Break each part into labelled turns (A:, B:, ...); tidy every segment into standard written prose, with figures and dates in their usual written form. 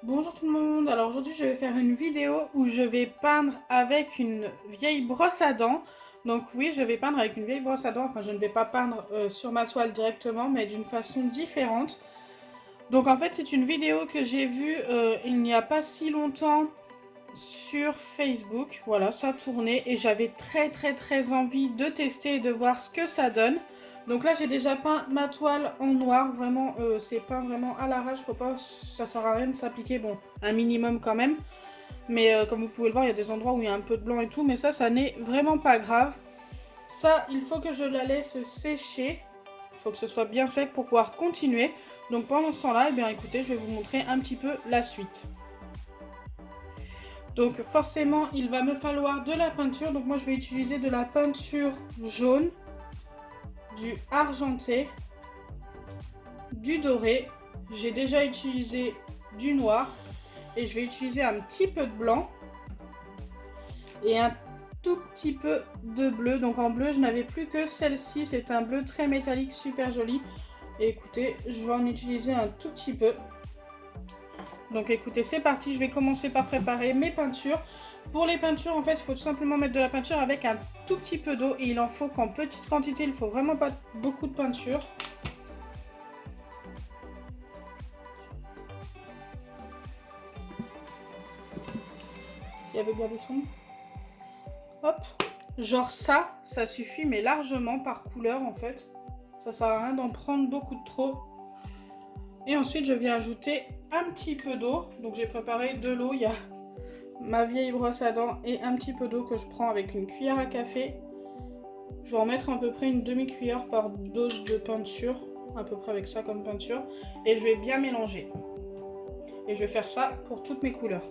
A: Bonjour tout le monde, alors aujourd'hui je vais faire une vidéo où je vais peindre avec une vieille brosse à dents. Donc oui, je vais peindre avec une vieille brosse à dents, enfin je ne vais pas peindre sur ma toile directement mais d'une façon différente. Donc en fait c'est une vidéo que j'ai vue il n'y a pas si longtemps sur Facebook. Voilà, ça tournait et j'avais très envie de tester et de voir ce que ça donne. Donc là j'ai déjà peint ma toile en noir, vraiment c'est peint vraiment à l'arrache, faut pas, ça sert à rien de s'appliquer, bon un minimum quand même. Mais comme vous pouvez le voir il y a des endroits où il y a un peu de blanc et tout, mais ça n'est vraiment pas grave. Ça il faut que je la laisse sécher, il faut que ce soit bien sec pour pouvoir continuer. Donc pendant ce temps là, eh bien écoutez, je vais vous montrer un petit peu la suite. Donc forcément, il va me falloir de la peinture. Donc moi, je vais utiliser de la peinture jaune, du argenté, du doré. J'ai déjà utilisé du noir et je vais utiliser un petit peu de blanc et un tout petit peu de bleu. Donc en bleu, je n'avais plus que celle-ci. C'est un bleu très métallique, super joli. Et écoutez, je vais en utiliser un tout petit peu. Donc écoutez, c'est parti, je vais commencer par préparer mes peintures. Pour les peintures, en fait, il faut tout simplement mettre de la peinture avec un tout petit peu d'eau. Et il en faut qu'en petite quantité, il ne faut vraiment pas beaucoup de peinture. S'il y avait bien des sons. Hop. Genre ça suffit, mais largement par couleur, en fait. Ça sert à rien d'en prendre beaucoup de trop. Et ensuite, je viens ajouter un petit peu d'eau. Donc j'ai préparé de l'eau, il y a ma vieille brosse à dents et un petit peu d'eau que je prends avec une cuillère à café. Je vais en mettre à peu près une demi-cuillère par dose de peinture, à peu près avec ça comme peinture. Et je vais bien mélanger. Et je vais faire ça pour toutes mes couleurs.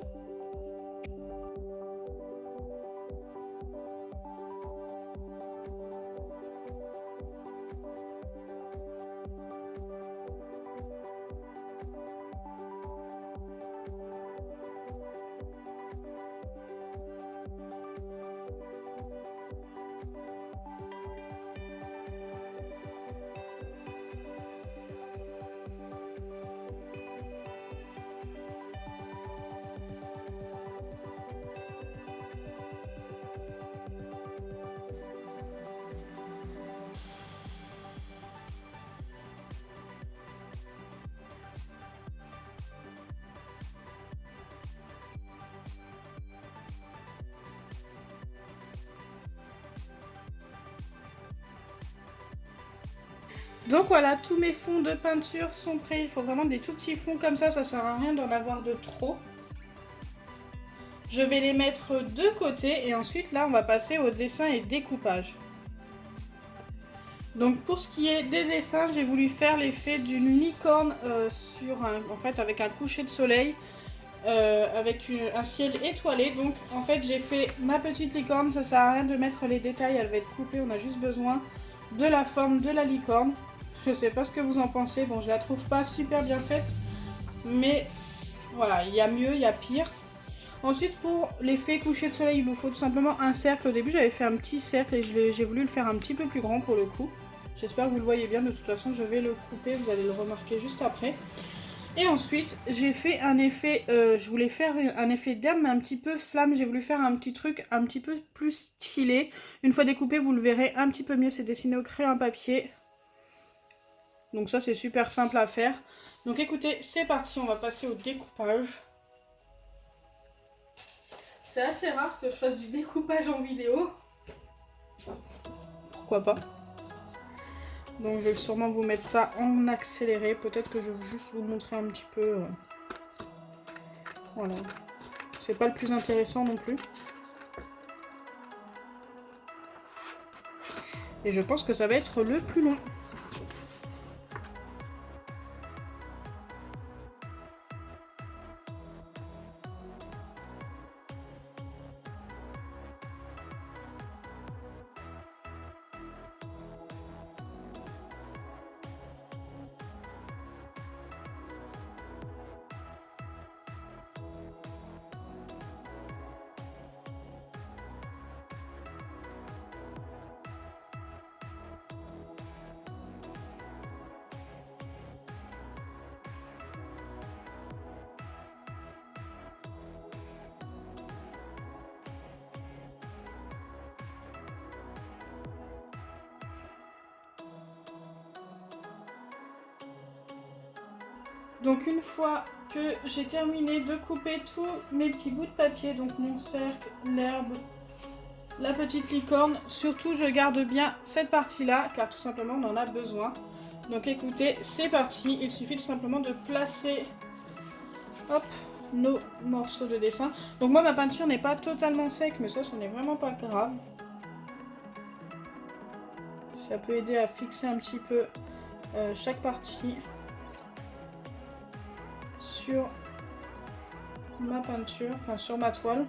A: Donc voilà, tous mes fonds de peinture sont prêts. Il faut vraiment des tout petits fonds comme ça sert à rien d'en avoir de trop. Je vais les mettre de côté et ensuite là on va passer au dessin et découpage. Donc pour ce qui est des dessins, j'ai voulu faire l'effet d'une licorne en fait avec un coucher de soleil, avec un ciel étoilé. Donc en fait j'ai fait ma petite licorne, ça sert à rien de mettre les détails, elle va être coupée, on a juste besoin de la forme de la licorne. Je sais pas ce que vous en pensez, bon je la trouve pas super bien faite, mais voilà, il y a mieux, il y a pire. Ensuite pour l'effet coucher de soleil, il nous faut tout simplement un cercle. Au début j'avais fait un petit cercle et j'ai voulu le faire un petit peu plus grand pour le coup. J'espère que vous le voyez bien, de toute façon je vais le couper, vous allez le remarquer juste après. Et ensuite j'ai fait un effet, je voulais faire un effet d'herbe mais un petit peu flamme. J'ai voulu faire un petit truc un petit peu plus stylé. Une fois découpé vous le verrez un petit peu mieux, c'est dessiné au crayon à papier. Donc ça c'est super simple à faire. Donc écoutez, c'est parti, on va passer au découpage. C'est assez rare que je fasse du découpage en vidéo. Pourquoi pas? Donc je vais sûrement vous mettre ça en accéléré. Peut-être que je vais juste vous montrer un petit peu. Voilà. C'est pas le plus intéressant non plus. Et je pense que ça va être le plus long. Donc une fois que j'ai terminé de couper tous mes petits bouts de papier, donc mon cercle, l'herbe, la petite licorne, surtout je garde bien cette partie-là car tout simplement on en a besoin. Donc écoutez, c'est parti, il suffit tout simplement de placer hop, nos morceaux de dessin. Donc moi ma peinture n'est pas totalement sec, mais ça ce n'est vraiment pas grave. Ça peut aider à fixer un petit peu chaque partie sur ma peinture, enfin sur ma toile.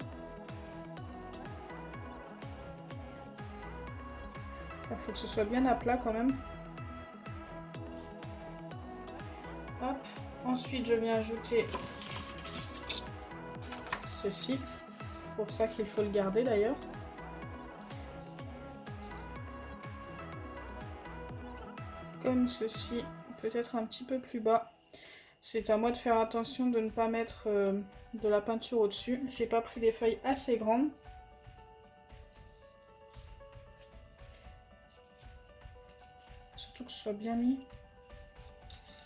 A: Il faut que ce soit bien à plat quand même. Hop. Ensuite je viens ajouter ceci. C'est pour ça qu'il faut le garder d'ailleurs. Comme ceci, peut-être un petit peu plus bas. C'est à moi de faire attention de ne pas mettre de la peinture au-dessus. J'ai pas pris des feuilles assez grandes. Surtout que ce soit bien mis.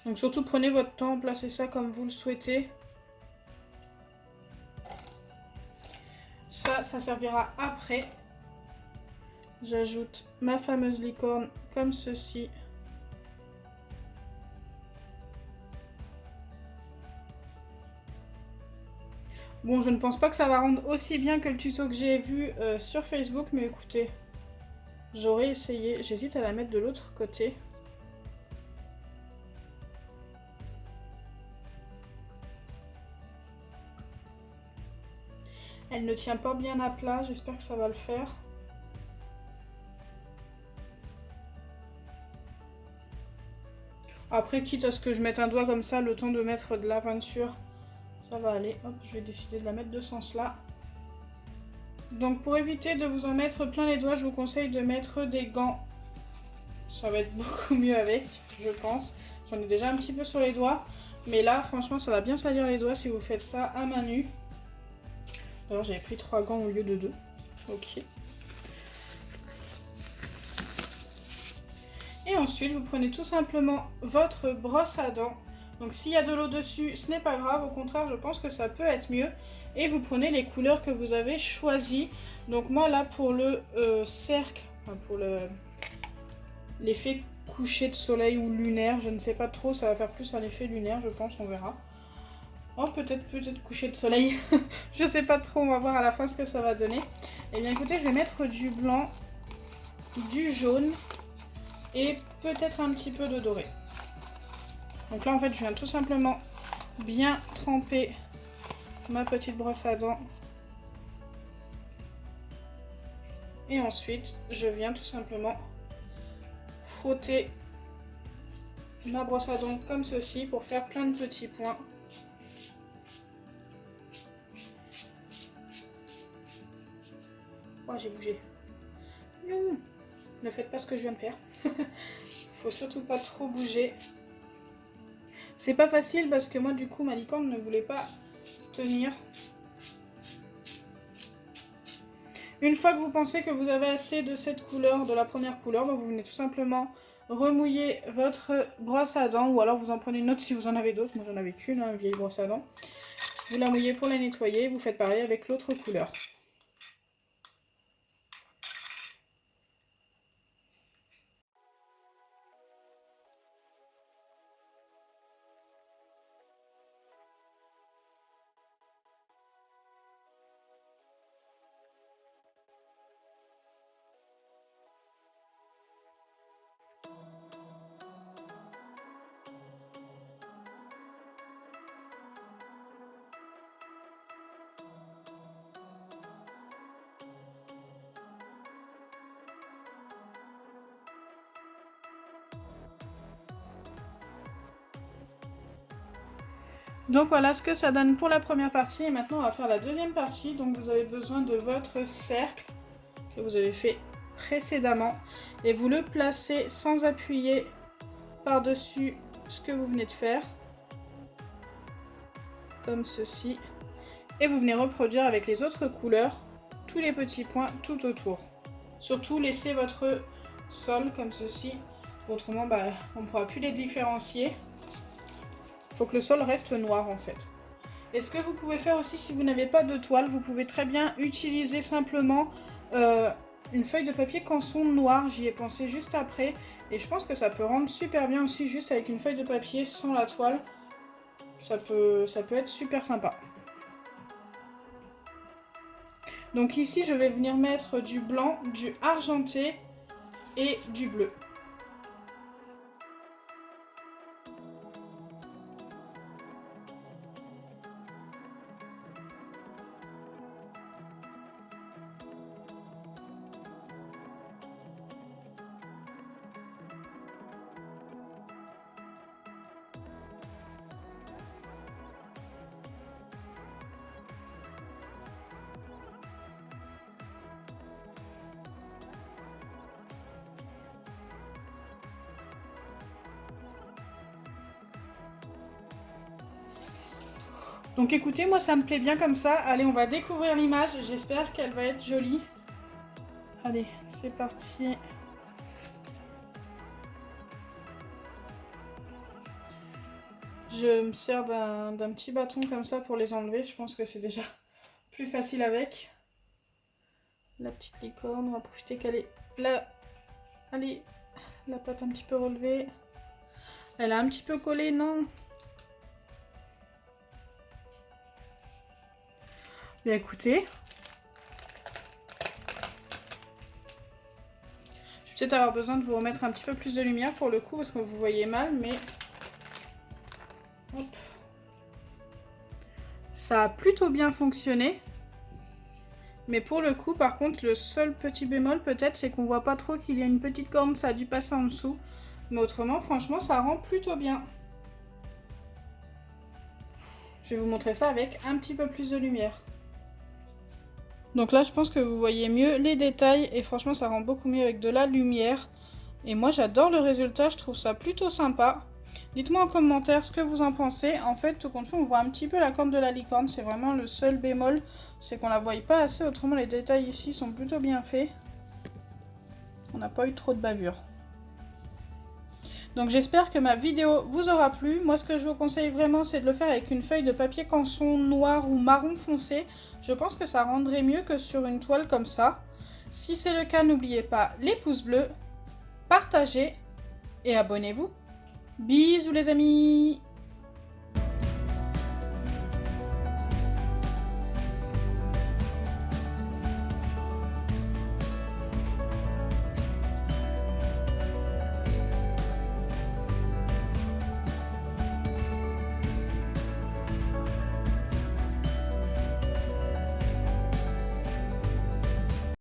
A: Donc surtout prenez votre temps, placez ça comme vous le souhaitez. Ça servira après. J'ajoute ma fameuse licorne comme ceci. Bon, je ne pense pas que ça va rendre aussi bien que le tuto que j'ai vu sur Facebook, mais écoutez, j'aurais essayé. J'hésite à la mettre de l'autre côté. Elle ne tient pas bien à plat, j'espère que ça va le faire. Après, quitte à ce que je mette un doigt comme ça, le temps de mettre de la peinture, ça va aller. Hop, je vais décider de la mettre de ce sens-là. Donc pour éviter de vous en mettre plein les doigts, je vous conseille de mettre des gants. Ça va être beaucoup mieux avec, je pense. J'en ai déjà un petit peu sur les doigts. Mais là, franchement, ça va bien salir les doigts si vous faites ça à main nue. Alors j'avais pris 3 gants au lieu de 2. Ok. Et ensuite, vous prenez tout simplement votre brosse à dents. Donc s'il y a de l'eau dessus, ce n'est pas grave. Au contraire, je pense que ça peut être mieux. Et vous prenez les couleurs que vous avez choisies. Donc moi là, pour le cercle, enfin pour l'effet coucher de soleil ou lunaire, je ne sais pas trop. Ça va faire plus un effet lunaire, je pense, on verra. Oh, peut-être coucher de soleil. Je sais pas trop, on va voir à la fin ce que ça va donner. Et bien écoutez, je vais mettre du blanc, du jaune et peut-être un petit peu de doré. Donc là en fait je viens tout simplement bien tremper ma petite brosse à dents. Et ensuite je viens tout simplement frotter ma brosse à dents comme ceci pour faire plein de petits points. Oh, j'ai bougé. Non, ne faites pas ce que je viens de faire. Faut surtout pas trop bouger. C'est pas facile parce que moi du coup ma licorne ne voulait pas tenir. Une fois que vous pensez que vous avez assez de cette couleur, de la première couleur, vous venez tout simplement remouiller votre brosse à dents ou alors vous en prenez une autre si vous en avez d'autres. Moi j'en avais qu'une, une vieille brosse à dents. Vous la mouillez pour la nettoyer, vous faites pareil avec l'autre couleur. Donc voilà ce que ça donne pour la première partie et maintenant on va faire la deuxième partie. Donc vous avez besoin de votre cercle que vous avez fait précédemment et vous le placez sans appuyer par-dessus ce que vous venez de faire, comme ceci. Et vous venez reproduire avec les autres couleurs tous les petits points tout autour. Surtout laissez votre sol comme ceci, autrement on ne pourra plus les différencier. Il faut que le sol reste noir en fait. Et ce que vous pouvez faire aussi si vous n'avez pas de toile, vous pouvez très bien utiliser simplement une feuille de papier canson noir. J'y ai pensé juste après. Et je pense que ça peut rendre super bien aussi juste avec une feuille de papier sans la toile. Ça peut être super sympa. Donc ici, je vais venir mettre du blanc, du argenté et du bleu. Donc écoutez, moi ça me plaît bien comme ça. Allez, on va découvrir l'image. J'espère qu'elle va être jolie. Allez, c'est parti. Je me sers d'un petit bâton comme ça pour les enlever. Je pense que c'est déjà plus facile avec. La petite licorne, on va profiter qu'elle est là. Allez, la pâte un petit peu relevée. Elle a un petit peu collé, non? Bien écoutez. Je vais peut-être avoir besoin de vous remettre un petit peu plus de lumière pour le coup parce que vous voyez mal, mais... Hop. Ça a plutôt bien fonctionné. Mais pour le coup, par contre, le seul petit bémol peut-être, c'est qu'on voit pas trop qu'il y a une petite corne, ça a dû passer en dessous. Mais autrement, franchement, ça rend plutôt bien. Je vais vous montrer ça avec un petit peu plus de lumière. Donc là, je pense que vous voyez mieux les détails et franchement, ça rend beaucoup mieux avec de la lumière. Et moi, j'adore le résultat, je trouve ça plutôt sympa. Dites-moi en commentaire ce que vous en pensez. En fait, tout compte fait, on voit un petit peu la corne de la licorne. C'est vraiment le seul bémol, c'est qu'on la voit pas assez. Autrement, les détails ici sont plutôt bien faits. On n'a pas eu trop de bavure. Donc j'espère que ma vidéo vous aura plu. Moi, ce que je vous conseille vraiment, c'est de le faire avec une feuille de papier canson noir ou marron foncé. Je pense que ça rendrait mieux que sur une toile comme ça. Si c'est le cas, n'oubliez pas les pouces bleus, partagez et abonnez-vous. Bisous les amis!